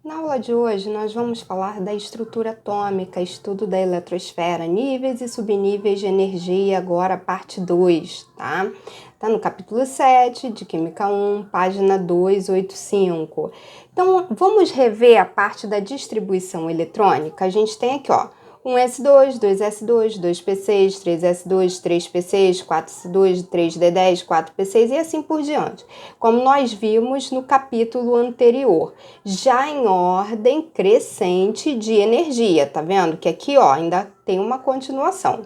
Na aula de hoje, nós vamos falar da estrutura atômica, estudo da eletrosfera, níveis e subníveis de energia, agora parte 2, tá? Tá no capítulo 7 de Química 1, página 285. Então, vamos rever a parte da distribuição eletrônica. A gente tem aqui, ó, 1s2, 2s2, 2p6, 3s2, 3p6, 4s2, 3d10, 4p6 e assim por diante, como nós vimos no capítulo anterior, já em ordem crescente de energia, tá vendo? Que aqui, ó, ainda tem uma continuação.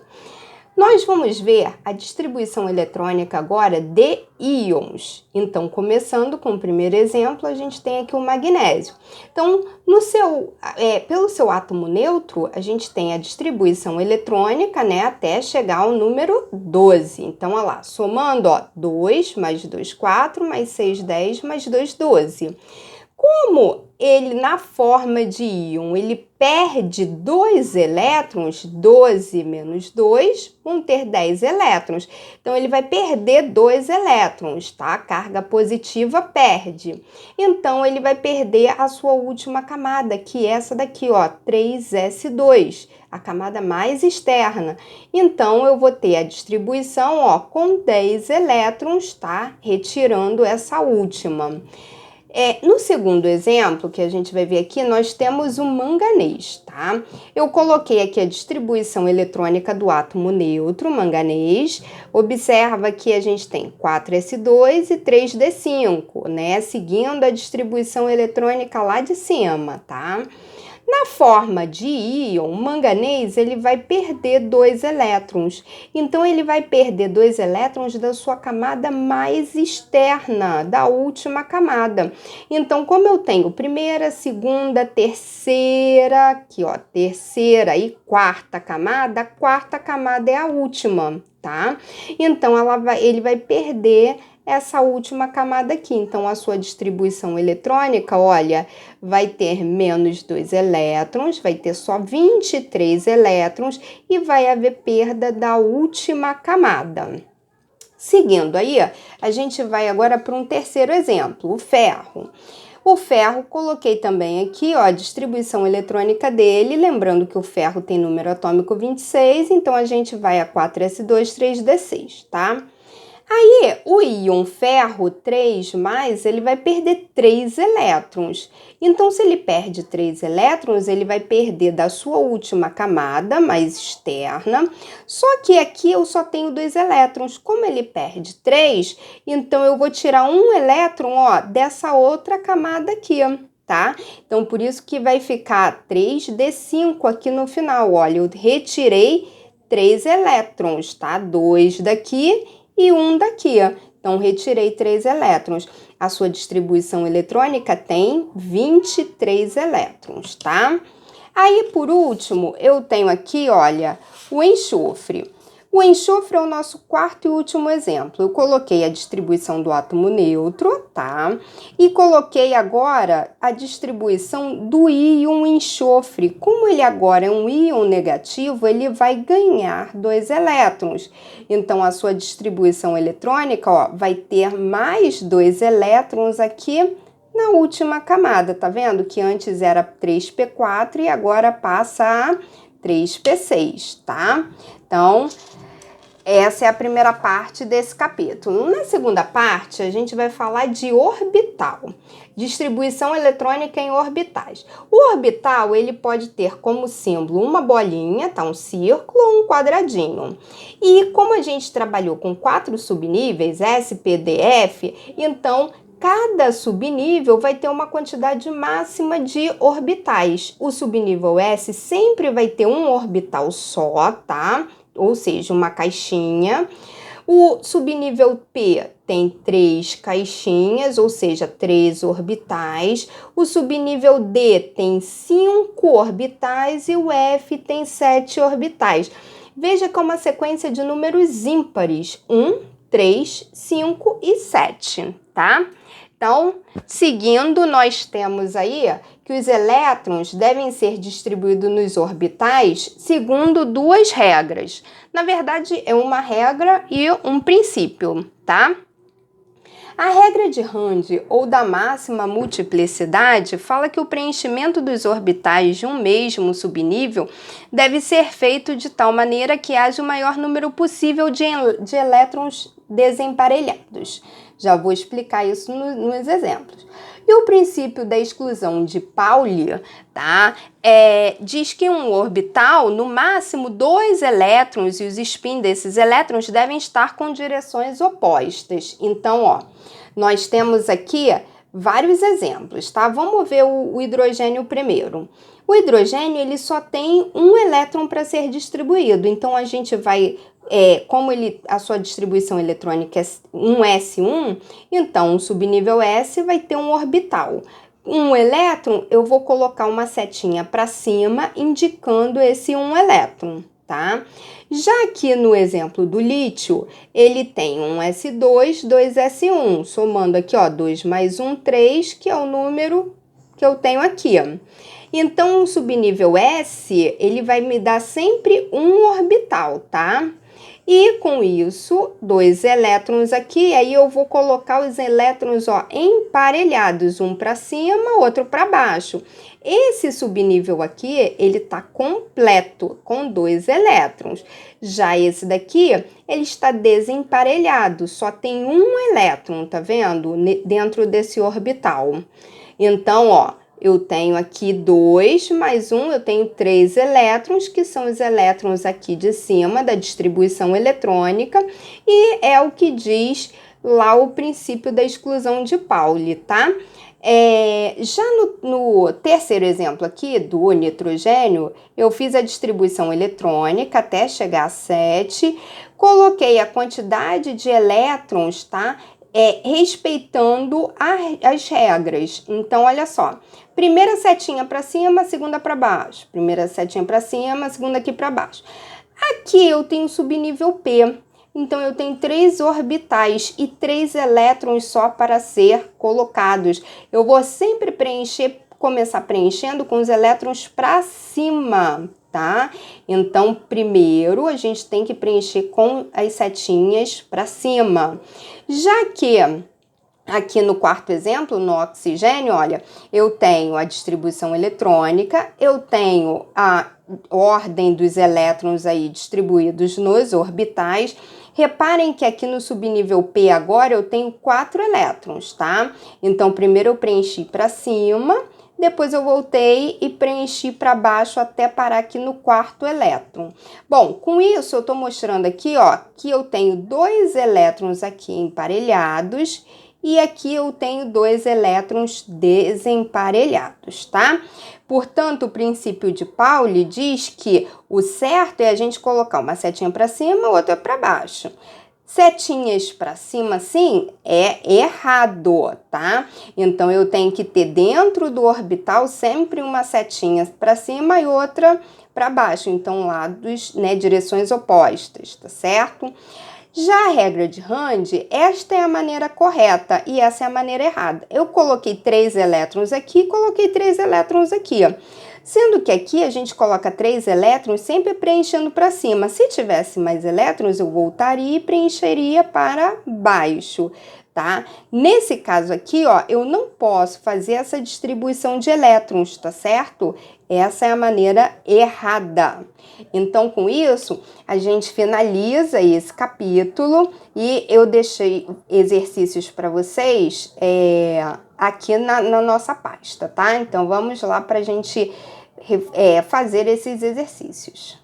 Nós vamos ver a distribuição eletrônica agora de íons. Então, começando com o primeiro exemplo, a gente tem aqui o magnésio. Então, pelo seu átomo neutro, a gente tem a distribuição eletrônica, né, até chegar ao número 12. Então, olha lá, somando, ó, 2 mais 2, 4, mais 6, 10, mais 2, 12. Como ele, na forma de íon, ele perde 2 elétrons, 12 menos 2, vão ter 10 elétrons. Então, ele vai perder 2 elétrons, tá? A carga positiva perde. Então, ele vai perder a sua última camada, que é essa daqui, ó, 3s2, a camada mais externa. Então, eu vou ter a distribuição, ó, com 10 elétrons, tá? Retirando essa última. No segundo exemplo, que a gente vai ver aqui, nós temos o manganês, tá? Eu coloquei aqui a distribuição eletrônica do átomo neutro, manganês. Observa que a gente tem 4s2 e 3d5, né? Seguindo a distribuição eletrônica lá de cima, tá? Na forma de íon, o manganês ele vai perder 2 elétrons. Então, ele vai perder 2 elétrons da sua camada mais externa, da última camada. Então, como eu tenho primeira, segunda, terceira, aqui ó, terceira e quarta camada, a quarta camada é a última, tá? Então, ele vai perder essa última camada aqui. Então, a sua distribuição eletrônica, olha, vai ter menos 2 elétrons, vai ter só 23 elétrons e vai haver perda da última camada. Seguindo aí, a gente vai agora para um terceiro exemplo, o ferro. O ferro, coloquei também aqui, ó, a distribuição eletrônica dele, lembrando que o ferro tem número atômico 26, então a gente vai a 4s2, 3d6, tá? Aí, o íon ferro 3+, ele vai perder 3 elétrons. Então, se ele perde 3 elétrons, ele vai perder da sua última camada, mais externa. Só que aqui eu só tenho 2 elétrons. Como ele perde 3, então eu vou tirar um elétron, ó, dessa outra camada aqui, tá? Então, por isso que vai ficar 3d5 aqui no final. Olha, eu retirei 3 elétrons, tá? 2 daqui e um daqui, ó. Então, retirei 3 elétrons. A sua distribuição eletrônica tem 23 elétrons, tá? Aí, por último, eu tenho aqui, olha, o enxofre. O enxofre é o nosso quarto e último exemplo. Eu coloquei a distribuição do átomo neutro, tá? E coloquei agora a distribuição do íon enxofre. Como ele agora é um íon negativo, ele vai ganhar 2 elétrons. Então, a sua distribuição eletrônica, ó, vai ter mais 2 elétrons aqui na última camada, tá vendo? Que antes era 3p4 e agora passa a 3p6, tá? Então, essa é a primeira parte desse capítulo. Na segunda parte, a gente vai falar de orbital, distribuição eletrônica em orbitais. O orbital, ele pode ter como símbolo uma bolinha, tá? Um círculo ou um quadradinho. E como a gente trabalhou com 4 subníveis, S, P, D, F, então cada subnível vai ter uma quantidade máxima de orbitais. O subnível S sempre vai ter um orbital só, tá? Ou seja, uma caixinha. O subnível P tem 3 caixinhas, ou seja, 3 orbitais. O subnível D tem 5 orbitais e o F tem 7 orbitais. Veja que é uma sequência de números ímpares, 1, 3, 5 e 7, tá? Então, seguindo, nós temos aí que os elétrons devem ser distribuídos nos orbitais segundo 2 regras. Na verdade, é uma regra e um princípio, tá? A regra de Rand ou da máxima multiplicidade fala que o preenchimento dos orbitais de um mesmo subnível deve ser feito de tal maneira que haja o maior número possível de elétrons desemparelhados. Já vou explicar isso nos exemplos. E o princípio da exclusão de Pauli, tá? Diz que um orbital, no máximo 2 elétrons, e os spins desses elétrons devem estar com direções opostas. Então, ó, nós temos aqui vários exemplos, tá? Vamos ver o hidrogênio primeiro. O hidrogênio, ele só tem um elétron para ser distribuído, então a gente vai, como a sua distribuição eletrônica é um S1, então o subnível S vai ter um orbital. Um elétron, eu vou colocar uma setinha para cima, indicando esse um elétron, tá? Já aqui no exemplo do lítio, ele tem um S2, 2 S1, somando aqui, ó, 2 mais 1, 3, que é o número que eu tenho aqui. Então, o subnível S, ele vai me dar sempre um orbital, tá? E com isso, 2 elétrons aqui, aí eu vou colocar os elétrons, ó, emparelhados, um para cima, outro para baixo. Esse subnível aqui, ele tá completo, com 2 elétrons. Já esse daqui, ele está desemparelhado, só tem um elétron, tá vendo? Dentro desse orbital. Então, ó, eu tenho aqui 2 mais 1, eu tenho 3 elétrons, que são os elétrons aqui de cima da distribuição eletrônica, e é o que diz lá o princípio da exclusão de Pauli, tá? Já no terceiro exemplo aqui, do nitrogênio, eu fiz a distribuição eletrônica até chegar a 7, coloquei a quantidade de elétrons, tá? Respeitando as regras. Então, olha só. Primeira setinha para cima, segunda para baixo. Primeira setinha para cima, segunda aqui para baixo. Aqui eu tenho subnível P. Então, eu tenho 3 orbitais e 3 elétrons só para ser colocados. Eu vou sempre começar preenchendo com os elétrons para cima, tá? Então, primeiro a gente tem que preencher com as setinhas para cima. Já que aqui no quarto exemplo, no oxigênio, olha, eu tenho a distribuição eletrônica, eu tenho a ordem dos elétrons aí distribuídos nos orbitais. Reparem que aqui no subnível P agora eu tenho 4 elétrons, tá? Então, primeiro eu preenchi para cima, depois eu voltei e preenchi para baixo até parar aqui no quarto elétron. Bom, com isso eu estou mostrando aqui, ó, que eu tenho 2 elétrons aqui emparelhados e aqui eu tenho 2 elétrons desemparelhados, tá? Portanto, o princípio de Pauli diz que o certo é a gente colocar uma setinha para cima, outra para baixo. Setinhas para cima, sim, é errado, tá? Então, eu tenho que ter dentro do orbital sempre uma setinha para cima e outra para baixo. Então, lados, né, direções opostas, tá certo? Já a regra de Rand, esta é a maneira correta e essa é a maneira errada. Eu coloquei 3 elétrons aqui, coloquei 3 elétrons aqui, ó. Sendo que aqui a gente coloca 3 elétrons sempre preenchendo para cima. Se tivesse mais elétrons, eu voltaria e preencheria para baixo, tá? Nesse caso aqui, ó, eu não posso fazer essa distribuição de elétrons, tá certo? Essa é a maneira errada. Então, com isso, a gente finaliza esse capítulo e eu deixei exercícios para vocês aqui na nossa pasta, tá? Então, vamos lá para a gente fazer esses exercícios.